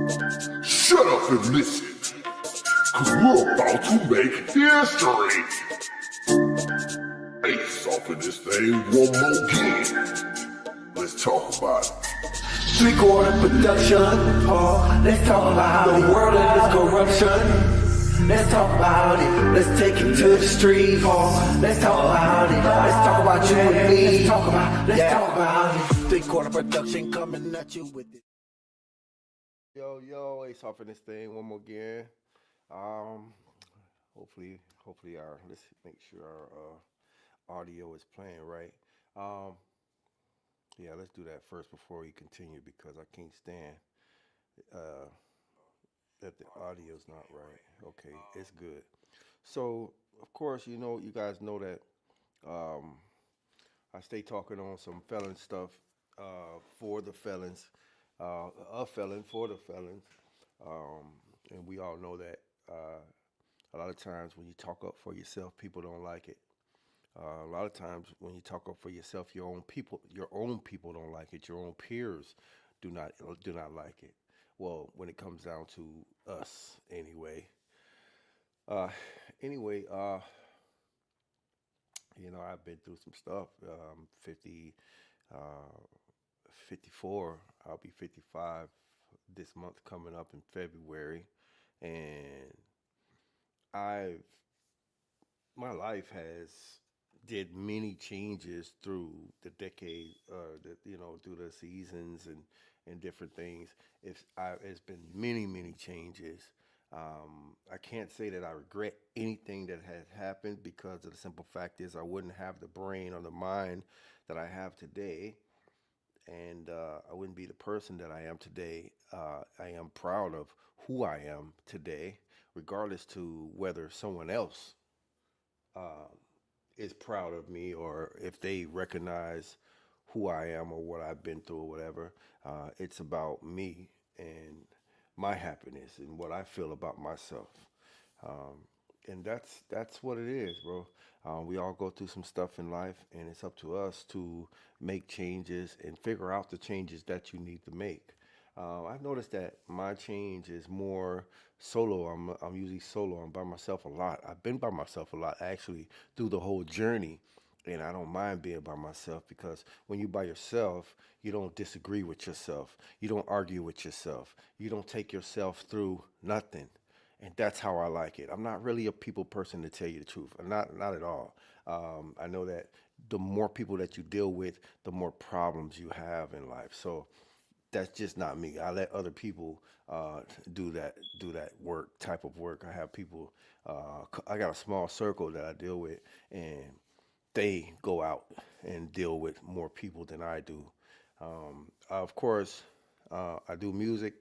Shut up and listen, cause we're about to make history. Face off in this thing one more again. Let's talk about it. Three-quarter production, let's talk about the world and its corruption. Let's talk about it, let's take it to the street, let's talk about it, let's talk about you and me, let's talk about it. Three-quarter production coming at you with it. Yo, Ace off in this thing one more again. Hopefully let's make sure our audio is playing right. Yeah, let's do that first before we continue because I can't stand that the audio's not right. Okay, it's good. So, of course, you guys know that I stay talking on some felon stuff for the felons, a felon for the felons. And we all know that a lot of times when you talk up for yourself, people don't like it. A lot of times when you talk up for yourself, your own people don't like it. Your own peers do not like it. Well, when it comes down to us, anyway. Uh, anyway, I've been through some stuff. 50, uh, 54. I'll be 55 this month coming up in February, and I've my life has did many changes through the decade, through the seasons and different things. It's been many changes. I can't say that I regret anything that has happened because of the simple fact is I wouldn't have the brain or the mind that I have today, and I wouldn't be the person that I am today. I am proud of who I am today, regardless to whether someone else uh, is proud of me or if they recognize who I am or what I've been through or whatever. It's about me and my happiness and what I feel about myself. Um, and that's what it is, bro. We all go through some stuff in life, and it's up to us to make changes and figure out the changes that you need to make. I've noticed that my change is more solo. I'm usually solo. I'm by myself a lot. I've been by myself a lot actually through the whole journey, and I don't mind being by myself because when you're by yourself, you don't disagree with yourself. You don't argue with yourself. You don't take yourself through nothing. And that's how I like it. I'm not really a people person to tell you the truth. I'm not at all. I know that the more people that you deal with, the more problems you have in life. So that's just not me. I let other people do that work type of work. I have people. I got a small circle that I deal with, and they go out and deal with more people than I do. Of course, I do music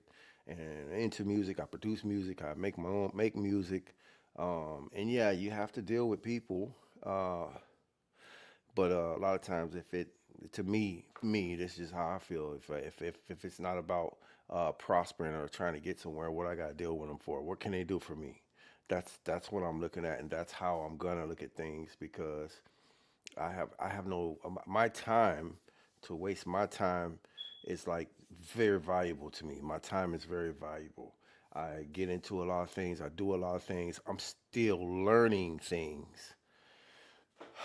and into music. I produce music. I make music, and yeah, you have to deal with people. But a lot of times, if it to me, this is how I feel. If it's not about prospering or trying to get somewhere, what I got to deal with them for? What can they do for me? That's what I'm looking at, and that's how I'm gonna look at things because I have no my time to waste my time is like very valuable to me. My time is very valuable. I get into a lot of things. I do a lot of things. I'm still learning things.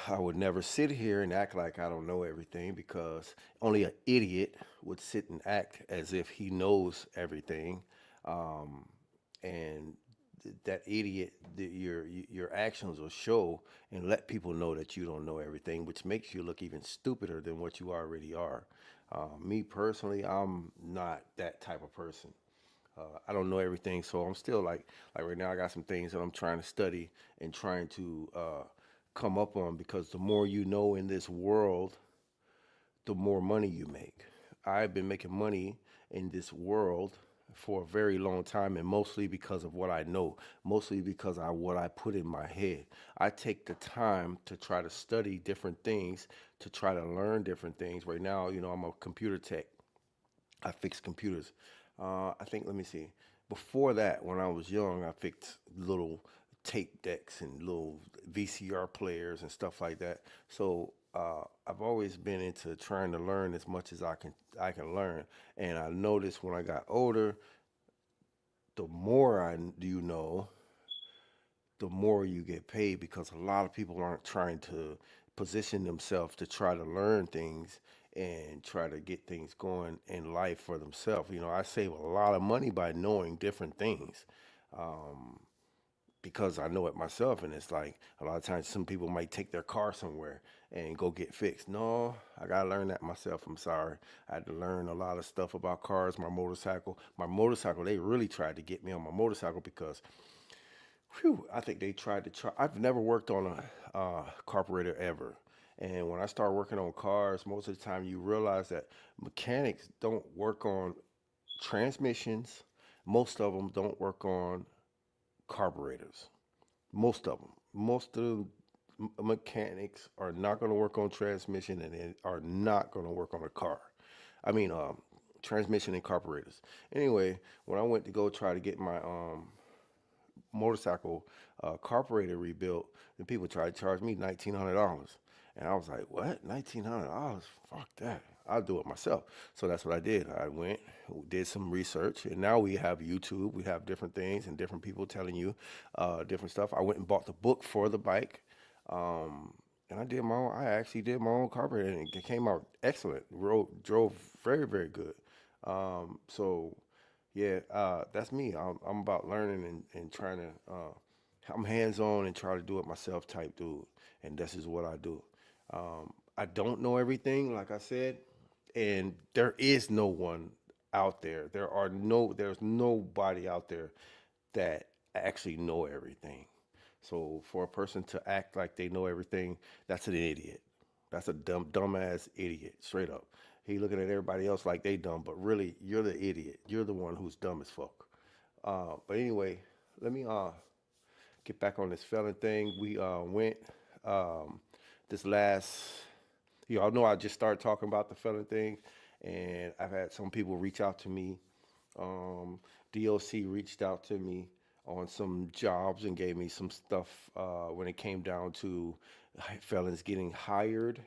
I would never sit here and act like I don't know everything because only an idiot would sit and act as if he knows everything. Um, and that idiot, your actions will show and let people know that you don't know everything, which makes you look even stupider than what you already are. Me personally, I'm not that type of person. I don't know everything, so I'm still like right now. I got some things that I'm trying to study and trying to come up on because the more you know in this world, the more money you make. I've been making money in this world for a very long time, and mostly because of what I know, mostly because of what I put in my head. I take the time to try to study different things, to try to learn different things. Right now, I'm a computer tech. I fix computers. I think, let me see. Before that, when I was young, I fixed little tape decks and little VCR players and stuff like that. So I've always been into trying to learn as much as I can learn. And I noticed when I got older, the more you know, the more you get paid because a lot of people aren't trying to position themselves to try to learn things and try to get things going in life for themselves. You know, I save a lot of money by knowing different things. Um, because I know it myself, and it's like a lot of times some people might take their car somewhere and go get fixed. No, I gotta learn that myself. I'm sorry. I had to learn a lot of stuff about cars, my motorcycle. My motorcycle, they really tried to get me on my motorcycle because whew, I think they tried to try. I've never worked on a carburetor ever. And when I start working on cars, most of the time you realize that mechanics don't work on transmissions. Most of them don't work on carburetors. Most of them. Most of the mechanics are not going to work on transmission and they are not going to work on a car. I mean, transmission and carburetors. Anyway, when I went to go try to get my motorcycle carburetor rebuilt, and people tried to charge me $1,900. And I was like, what? $1,900? Fuck that. I'll do it myself. So that's what I did. I went, did some research, and now we have YouTube. We have different things and different people telling you different stuff. I went and bought the book for the bike. Um, and I actually did my own carburetor, and it came out excellent. Drove very, very good. So yeah, that's me. I'm about learning and trying to. I'm hands on and try to do it myself type dude, and this is what I do. I don't know everything, like I said, and there is no one out there. There's nobody out there that actually know everything. So for a person to act like they know everything, that's an idiot. That's a dumbass idiot, straight up. He looking at everybody else like they dumb, but really, you're the idiot. You're the one who's dumb as fuck. But anyway, let me get back on this felon thing. We went um, this last. Y'all know I just started talking about the felon thing, and I've had some people reach out to me. Um, DOC reached out to me on some jobs and gave me some stuff when it came down to felons getting hired,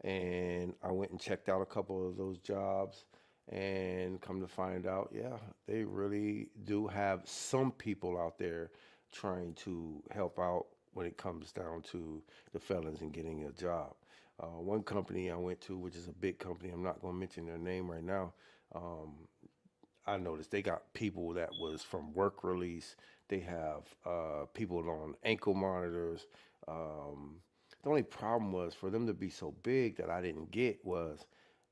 and I went and checked out a couple of those jobs and come to find out, yeah, they really do have some people out there trying to help out when it comes down to the felons and getting a job. One company I went to, which is a big company, I'm not going to mention their name right now. Um, I noticed they got people that was from work release. They have people on ankle monitors. Um, the only problem was for them to be so big that I didn't get was,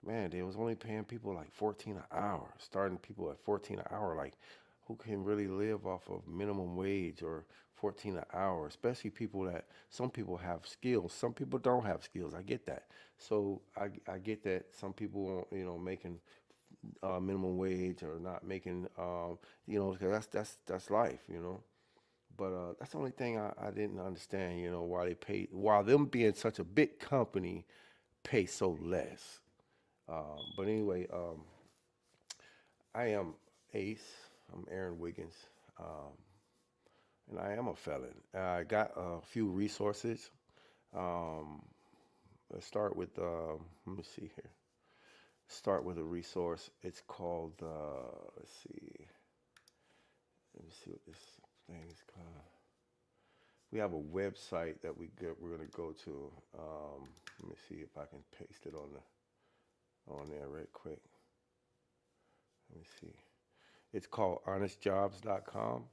man, they was only paying people like 14 an hour, starting people at 14 an hour. Like, who can really live off of minimum wage or 14 an hour? Especially people that some people have skills, some people don't have skills. I get that. So I get that some people, making minimum wage or not making, 'cause that's life, But that's the only thing I didn't understand, why they pay, while them being such a big company, pay so less. But anyway, I am Ace. I'm Aaron Wiggins, um, and I am a felon. I got a few resources. Um, let's start with, let me see here. Start with a resource. It's called, let's see. Let me see what this thing is called. We have a website that we're gonna go to. Let me see if I can paste it on there right quick. Let me see. It's called honestjobs.com.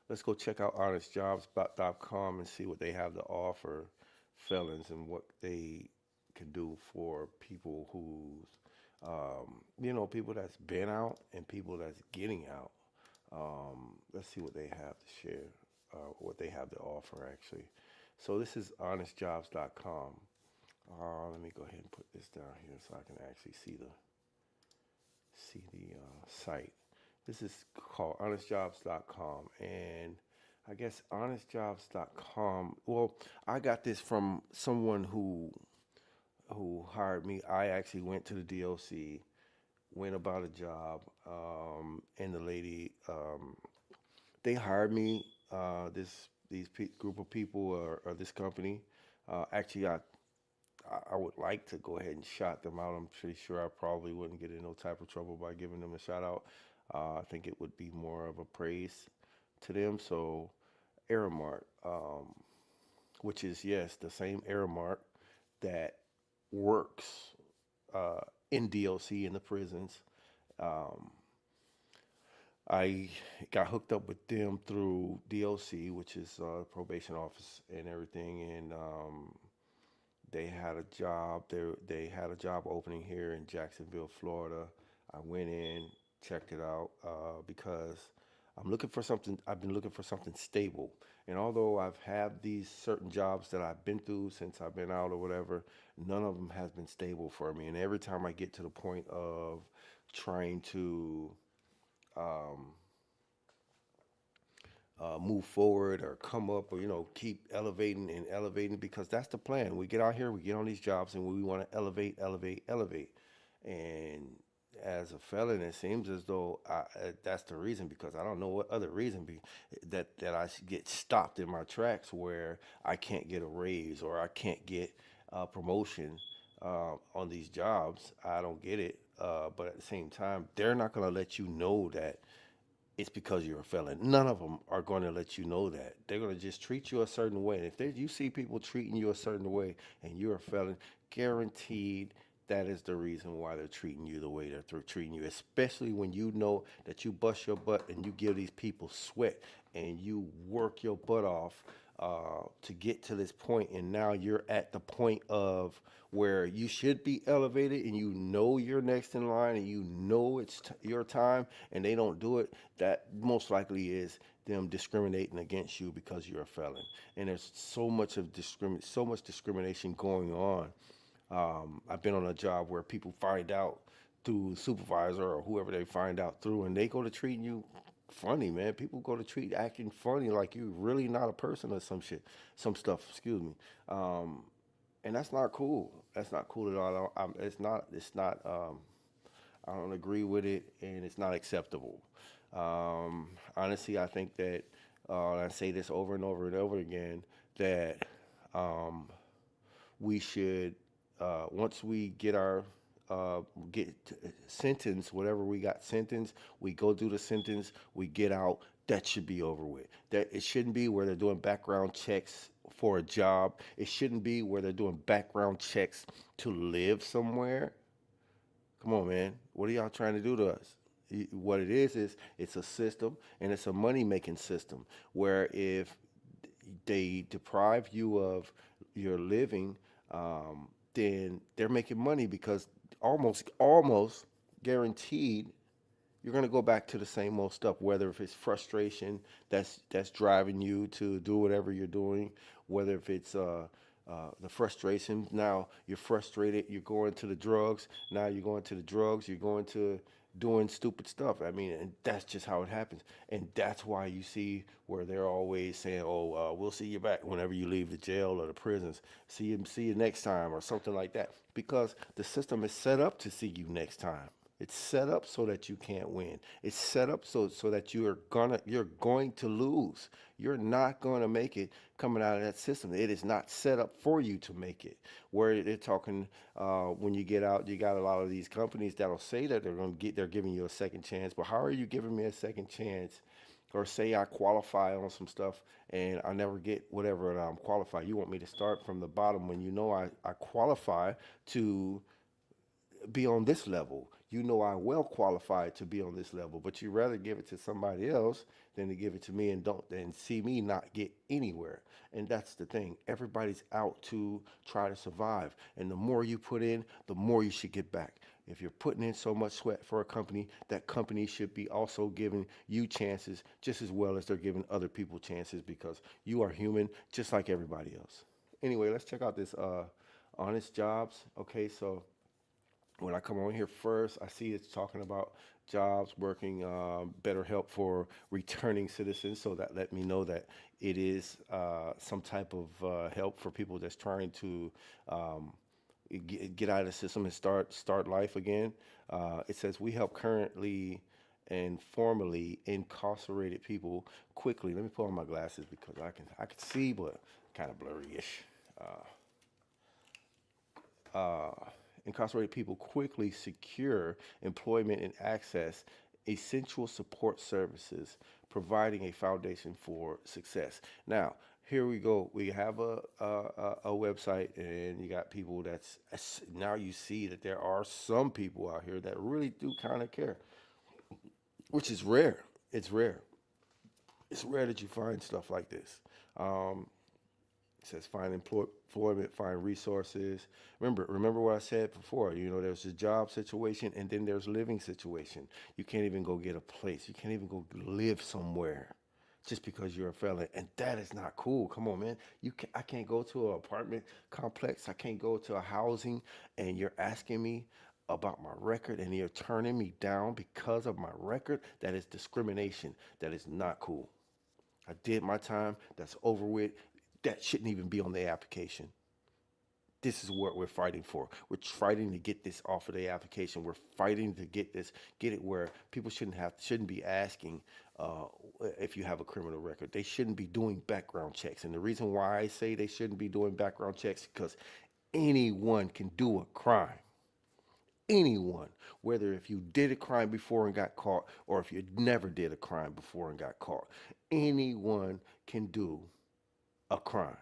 Let's go check out honestjobs.com and see what they have to offer felons and what they can do for people who's, people that's been out and people that's getting out. Let's see what they have to share, what they have to offer actually. So this is honestjobs.com. Let me go ahead and put this down here so I can actually see the site. This is called honestjobs.com, and I guess honestjobs.com. Well, I got this from someone who hired me. I actually went to the DOC, went about a job, and the lady, they hired me. Group of people or this company. Actually, I would like to go ahead and shout them out. I'm pretty sure I probably wouldn't get in no type of trouble by giving them a shout out. I think it would be more of a praise to them. So Aramark, which is yes, the same Aramark that works uh, in DOC in the prisons. Um, I got hooked up with them through DOC, which is probation office and everything, and they had a job. They had a job opening here in Jacksonville, Florida. I went in, checked it out because I'm looking for something. I've been looking for something stable, and although I've had these certain jobs that I've been through since I've been out or whatever, none of them has been stable for me. And every time I get to the point of trying to um, move forward or come up or keep elevating and elevating because that's the plan. We get out here, we get on these jobs, and we want to elevate, elevate, elevate. And as a felon, it seems as though that's the reason because I don't know what other reason that I should get stopped in my tracks where I can't get a raise or I can't get a promotion on these jobs. I don't get it. But at the same time, they're not going to let you know that it's because you're a felon. None of them are going to let you know that. They're going to just treat you a certain way. And if you see people treating you a certain way and you're a felon, guaranteed that is the reason why they're treating you the way they're treating you, especially when you know that you bust your butt and you give these people sweat and you work your butt off to get to this point, and now you're at the point of where you should be elevated, and you know you're next in line, and you know it's your time, and they don't do it. That most likely is them discriminating against you because you're a felon, and there's so much discrimination going on. I've been on a job where people find out through supervisor or whoever they find out through, and they go to treating you funny, man. People go to treat acting funny like you're really not a person or some shit, some stuff. Excuse me. And that's not cool. That's not cool at all. It's not. It's not. I don't agree with it, and it's not acceptable. Honestly, I think that I say this over and over and over again that um, we should once we get our get sentenced, whatever we got sentenced, we go do the sentence, we get out. That should be over with. That it shouldn't be where they're doing background checks for a job. It shouldn't be where they're doing background checks to live somewhere. Come on, man. What are y'all trying to do to us? What it is it's a system and it's a money making system where if they deprive you of your living, then they're making money because almost guaranteed you're gonna go back to the same old stuff. Whether if it's frustration that's driving you to do whatever you're doing, whether if it's the frustration. Now you're frustrated. You're going to the drugs. Now you're going to the drugs. You're going to doing stupid stuff. I mean, and that's just how it happens. And that's why you see where they're always saying, "Oh, we'll see you back whenever you leave the jail or the prisons. See you next time," or something like that. Because the system is set up to see you next time. It's set up so that you can't win. It's set up so that you're going to lose. You're not going to make it coming out of that system. It is not set up for you to make it. Where they're talking when you get out, you got a lot of these companies that'll say that they're giving you a second chance. But how are you giving me a second chance? Or say I qualify on some stuff and I never get whatever I'm qualified. You want me to start from the bottom when you know I qualify to be on this level. You know I well qualified to be on this level, but you rather give it to somebody else than to give it to me and don't and see me not get anywhere. And that's the thing. Everybody's out to try to survive. And the more you put in, the more you should get back. If you're putting in so much sweat for a company, that company should be also giving you chances just as well as they're giving other people chances because you are human just like everybody else. Anyway, let's check out this honest jobs. Okay, so when I come on here first, I see it's talking about jobs, working, better help for returning citizens. So that let me know that it is some type of help for people that's trying to get out of the system and start life again. It says we help currently and formerly incarcerated people quickly. Let me put on my glasses because I can see, but kind of blurry-ish. Incarcerated people quickly secure employment and access essential support services, providing a foundation for success. Now, here we go. We have a website, and you got people now you see that there are some people out here that really do kind of care, which is rare. It's rare. It's rare that you find stuff like this. Um, it says find employment, find resources. Remember what I said before. There's a job situation, and then there's living situation. You can't even go get a place. You can't even go live somewhere just because you're a felon, and that is not cool. Come on, man. I can't go to an apartment complex. I can't go to a housing, and you're asking me about my record, and you're turning me down because of my record. That is discrimination. That is not cool. I did my time. That's over with. That shouldn't even be on the application. This is what we're fighting for. We're fighting to get this off of the application. We're fighting to get it where people shouldn't be asking if you have a criminal record. They shouldn't be doing background checks. And the reason why I say they shouldn't be doing background checks is because anyone can do a crime. Anyone, whether if you did a crime before and got caught, or if you never did a crime before and got caught, anyone can do a crime.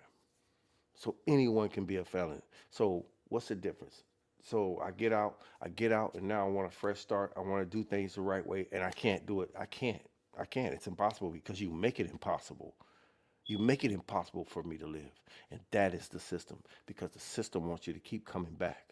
So anyone can be a felon. So what's the difference? So I get out, and now I want a fresh start. I want to do things the right way, and I can't do it. I can't. It's impossible because you make it impossible. You make it impossible for me to live. And that is the system, because the system wants you to keep coming back.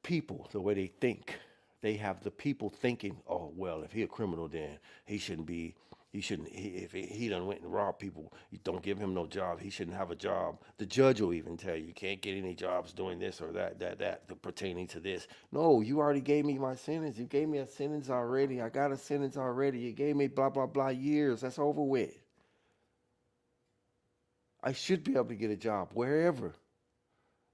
People, the way they think, they have the people thinking, oh, well, if he a criminal, then if he done went and robbed people, you don't give him no job. He shouldn't have a job. The judge will even tell you can't get any jobs doing this or that pertaining to this. No, you already gave me my sentence. You gave me a sentence already. I got a sentence already. You gave me blah, blah, blah years. That's over with. I should be able to get a job wherever.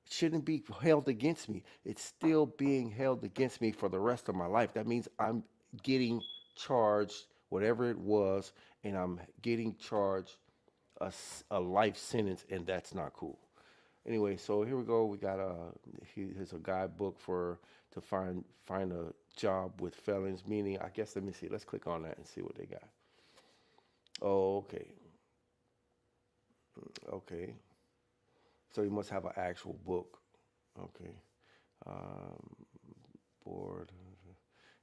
It shouldn't be held against me. It's still being held against me for the rest of my life. That means I'm getting charged whatever it was, and I'm getting charged a life sentence, and that's not cool. Anyway, so here we go. We got here's a guidebook to find a job with felons. Meaning, I guess, let me see. Let's click on that and see what they got. Oh, okay. Okay. So you must have an actual book. Okay. Um, board.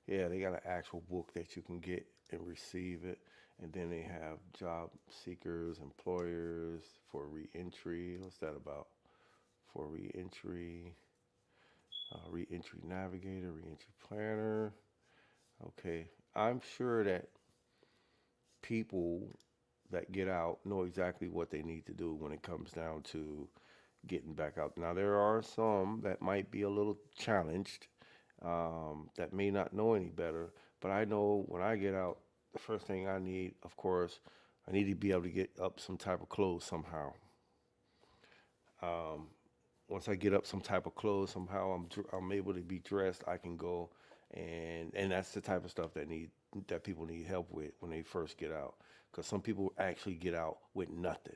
Yeah, they got an actual book that you can get and receive it. And then they have job seekers, employers for reentry. What's that about? For reentry, reentry navigator, reentry planner. Okay. I'm sure that people that get out know exactly what they need to do when it comes down to getting back out. Now, there are some that might be a little challenged, that may not know any better, but I know when I get out, the first thing I need, of course, I need to be able to get up some type of clothes somehow. Um, Once I get up some type of clothes, somehow I'm able to be dressed. I can go, and that's the type of stuff that people need help with when they first get out, because some people actually get out with nothing.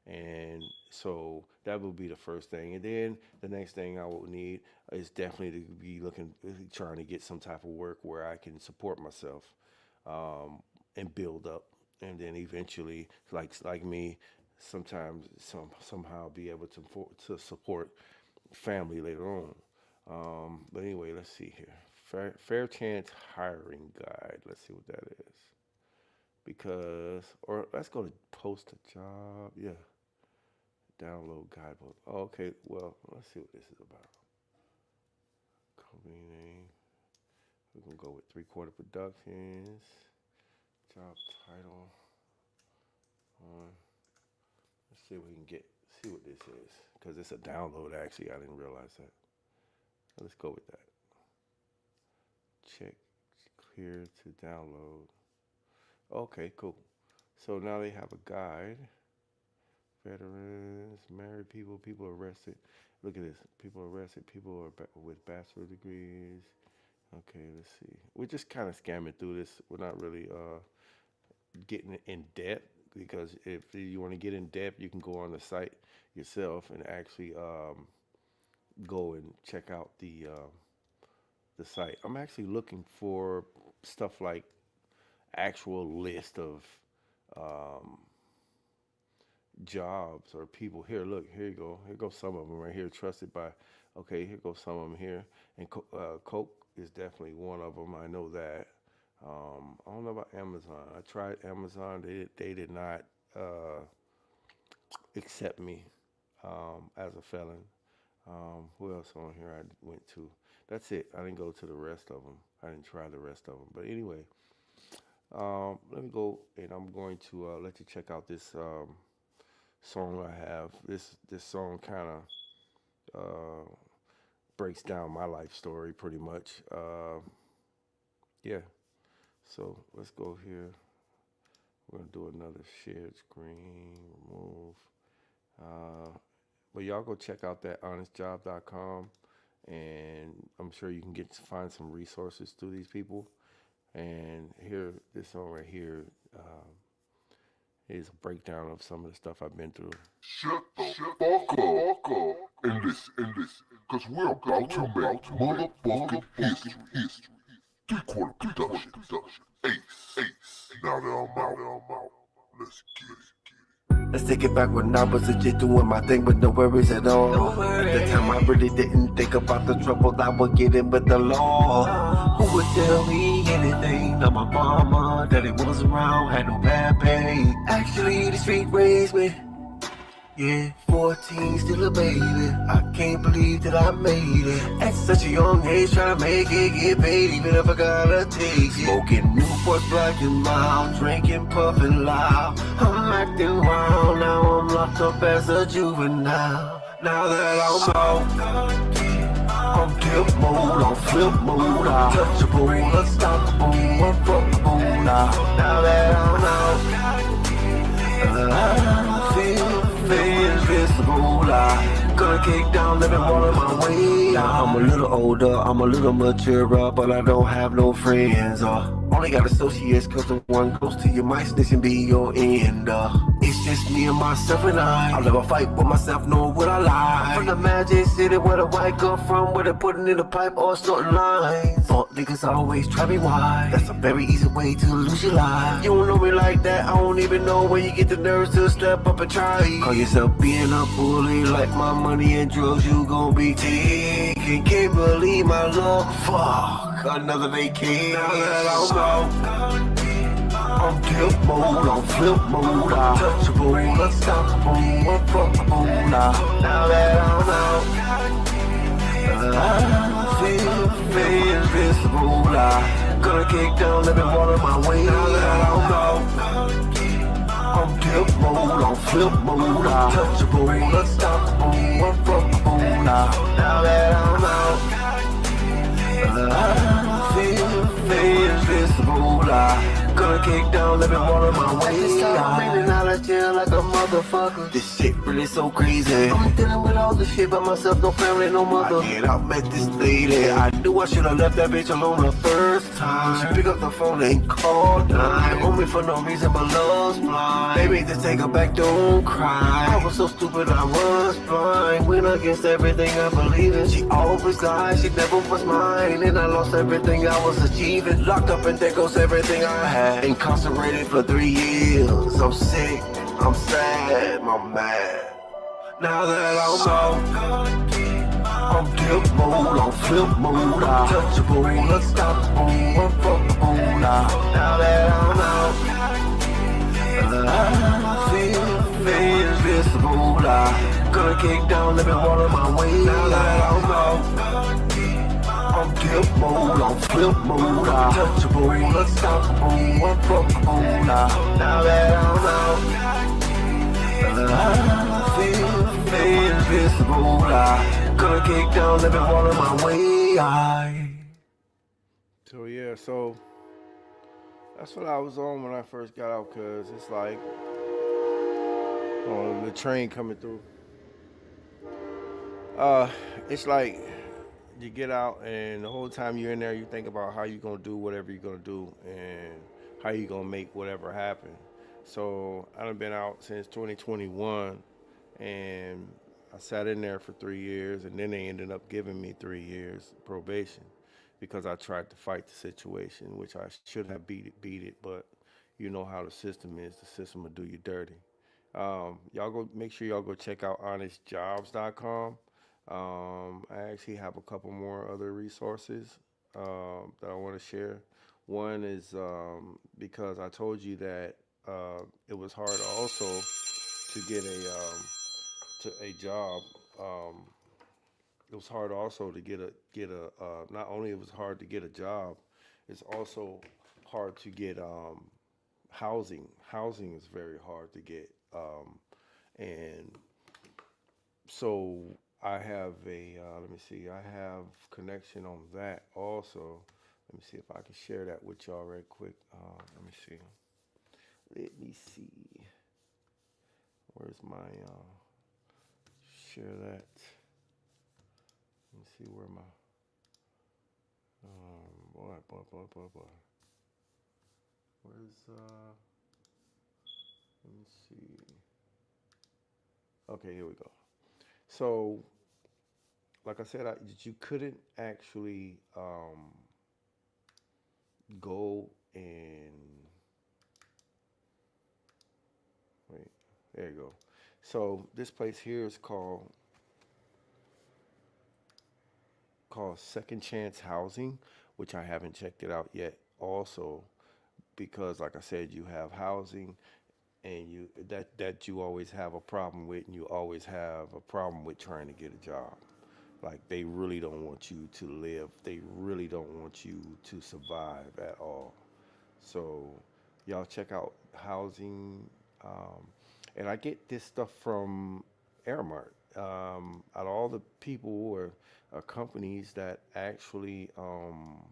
And so that would be the first thing. And then the next thing I would need is definitely to be trying to get some type of work where I can support myself, and build up. And then eventually, like me, sometimes somehow be able to support family later on. But anyway, let's see here. Fair chance hiring guide. Let's see what that is. Or let's go to post a job. Yeah. Download guidebook. Oh, okay, well, let's see what this is about. Company name. We're going to go with 3/4 Productions. Job title. Let's see if we can see what this is. Because it's a download, actually. I didn't realize that. Let's go with that. Check clear to download. Okay, cool. So now they have a guide. Veterans, married people, people arrested. Look at this. People arrested, people with bachelor degrees. Okay, let's see. We're just kind of scamming through this. We're not really getting in depth, because if you want to get in depth, you can go on the site yourself and actually go and check out the site. I'm actually looking for stuff like actual list of um, jobs or people. Here, look, here you go. Here goes some of them right here, trusted by. Okay, here goes some of them here, and Coke is definitely one of them. I know that. I don't know about Amazon. I tried Amazon. They did not accept me as a felon. Who else on here I went to? That's it. I didn't go to the rest of them. I didn't try the rest of them. But anyway, let me go and I'm going to let you check out this song I have. This song kind of breaks down my life story pretty much. Yeah. So let's go here. We're gonna do another shared screen, remove. But y'all go check out that honestjob.com, and I'm sure you can find some resources through these people. And here, this song right here is a breakdown of some of the stuff I've been through. Shut the fuck up and listen, cause we're about to make motherfucking history. Three-quarter production. Ace. Now that I'm out, let's get it. Let's take it back when I was a kid doing my thing with no worries at all. At the time I really didn't think about the trouble I would get in with the law. Who would tell me anything? Not my mama, daddy was around, had no bad pay. Actually the street raised me. Yeah, 14, still a baby. I can't believe that I made it. At such a young age, trying to make it, get paid, even if I gotta take it. Smoking Newports black and mild, drinking, puffing loud. I'm acting wild, now I'm locked up as a juvenile. Now that I'm out, I'm dip mode, I'm flip mode, I'm touchable, unstoppable, unfuckable now that I'm out, I feel invincible. I gonna kick down, living water my way. I'm a little older, I'm a little maturer, but I don't have no friends. Only got associates, cause the one close to you might snitch and be your end. It's just me and myself and I'll never fight with myself, nor will I lie. From the Magic City where the white girl from, where they putting in the pipe or sorting lines. Thought niggas always try me wide. That's a very easy way to lose your life. You don't know me like that, I don't even know where you get the nerves to step up and try. Call yourself being a bully, like my money and drugs you gon' be taking. Can't believe my luck, fuck, another vacation. Now that I'm out, I'm dip mode, I'm flip mode, I'm touchable, unstoppable, unfuckable now that I'm out, I feel invincible. I gonna kick down, living water my way. Now that I'm out, I'm dip mode, I'm flip mode, I'm touchable, unstoppable, unfuckable now that I'm out, I feel invincible. I gonna kick down, living water my way. I'm in and out of jail like a motherfucker. This shit really so crazy. I'm dealing with all this shit by myself, no family, no mother. I get out, met this lady. I knew I should've left that bitch alone the first time. She pick up the phone and called 9. On me for no reason but love's blind. Baby, just take her back, don't cry. I was so stupid, I was blind. Went against everything I believe in. She always lied, she never was mine. And I lost everything I was achieving. Locked up and there goes everything I had. Incarcerated for 3 years. I'm sick, I'm sad, I'm mad. Now that I'm out, I'm dip mode, I'm flip mode, I'm touchable, unstoppable, unfuckable now that I'm out, I feel invincible. I gonna kick down, living water my way. Now that I'm out, I'm dip mode, I'm flip mode, I'm touchable, unstoppable, unfuckable now that I'm out, I feel invincible. I gonna kick down, living water my way. So yeah, so that's what I was on when I first got out, cause it's like the train coming through. It's like you get out and the whole time you're in there, you think about how you're gonna do whatever you're gonna do and how you're gonna make whatever happen. So I done been out since 2021, and I sat in there for 3 years, and then they ended up giving me 3 years probation. because I tried to fight the situation, which I should have beat it, but you know how the system is. The system will do you dirty. Y'all go make sure y'all go check out honestjobs.com. I actually have a couple more other resources that I want to share. One is because I told you that it was hard also to get a job. Um, it was hard also to get a not only it was hard to get a job, it's also hard to get housing. Housing is very hard to get, and so I have a let me see, I have connection on that also. Let me see if I can share that with y'all right quick. Let me see. Let me see. Where's my share that? Let me see where my boy. Where's let me see. Okay, here we go. So, like I said, you couldn't actually go and wait. There you go. So this place here is called Second Chance Housing, which I haven't checked it out yet. Also, because like I said, you have housing and you you always have a problem with, and you always have a problem with trying to get a job. Like they really don't want you to live. They really don't want you to survive at all. So y'all check out housing. Um, and I get this stuff from Airmart. Out of all the people or companies that actually um,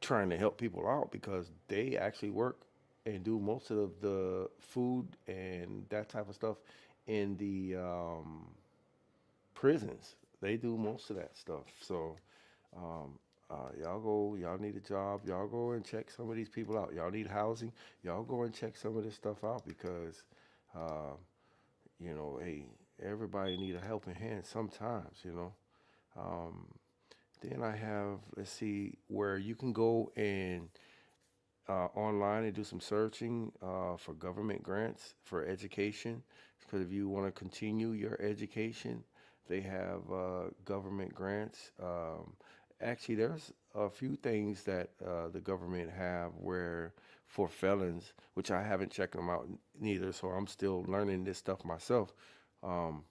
trying to help people out, because they actually work and do most of the food and that type of stuff in the prisons. They do most of that stuff. So um, y'all need a job. Y'all go and check some of these people out. Y'all need housing. Y'all go and check some of this stuff out because, uh, hey, everybody need a helping hand sometimes. Um, then I have, let's see, where you can go and online and do some searching for government grants for education. Because if you want to continue your education, they have government grants. Actually, there's a few things that the government have where for felons, which I haven't checked them out neither, so I'm still learning this stuff myself. Um,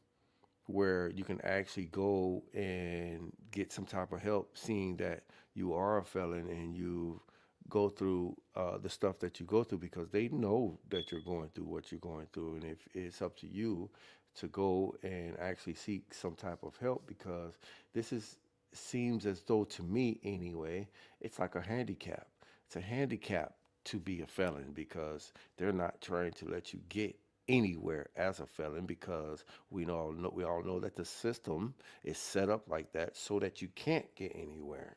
where you can actually go and get some type of help, seeing that you are a felon and you go through the stuff that you go through, because they know that you're going through what you're going through, and if it's up to you to go and actually seek some type of help, because this is seems as though, to me anyway, it's like a handicap. It's a handicap to be a felon because they're not trying to let you get anywhere as a felon, because we all know that the system is set up like that so that you can't get anywhere.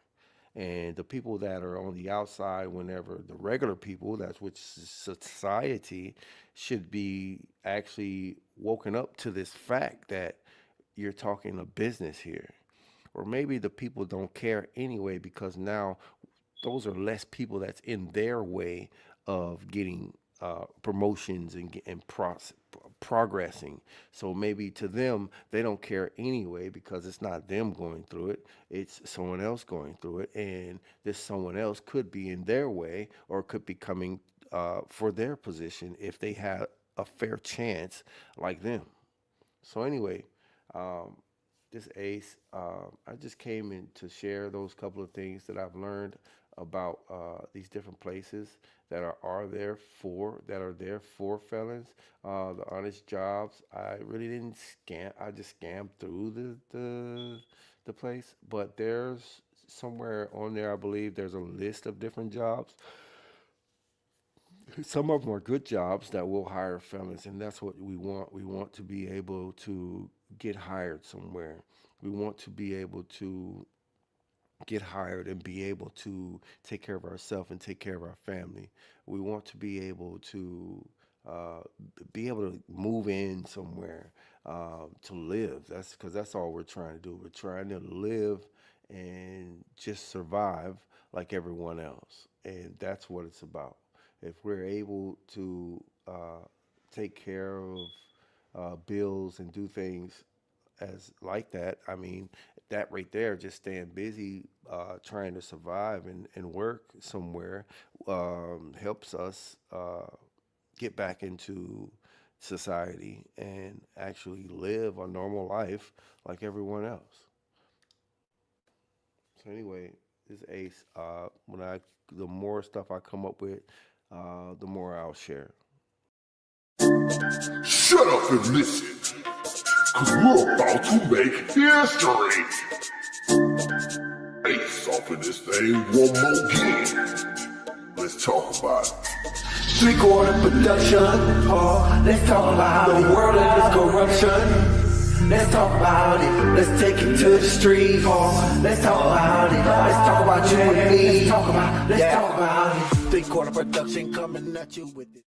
And the people that are on the outside, whenever the regular people, that's which society should be actually woken up to this fact that you're talking a business here. Or maybe the people don't care anyway, because now those are less people that's in their way of getting promotions and progressing. So maybe to them, they don't care anyway, because it's not them going through it, it's someone else going through it. And this someone else could be in their way or could be coming for their position if they had a fair chance like them. So, anyway, um, this Ace. I just came in to share those couple of things that I've learned about these different places that are there for felons. The honest jobs. I really didn't scam. I just scammed through the place, but there's somewhere on there. I believe there's a list of different jobs. Some of them are good jobs that will hire felons, and that's what we want. We want to be able to get hired somewhere. We want to be able to get hired and be able to take care of ourselves and take care of our family. We want to be able to uh, move in somewhere. to live. That's because that's all we're trying to do. We're trying to live and just survive like everyone else, and that's what it's about. If we're able to take care of bills and do things as like that, I mean, that right there, just staying busy, trying to survive and work somewhere, helps us get back into society and actually live a normal life like everyone else. So anyway, this Ace. The more stuff I come up with, the more I'll share. Shut up and listen, cause we're about to make history. Ace off of this thing one more again. Let's talk about it. Three-quarter production. Oh, let's talk about the world and its corruption. Let's talk about it. Let's take it to the street. Oh, let's talk about it. Let's talk about you and me. Let's talk about it. Three-quarter production coming at you with it.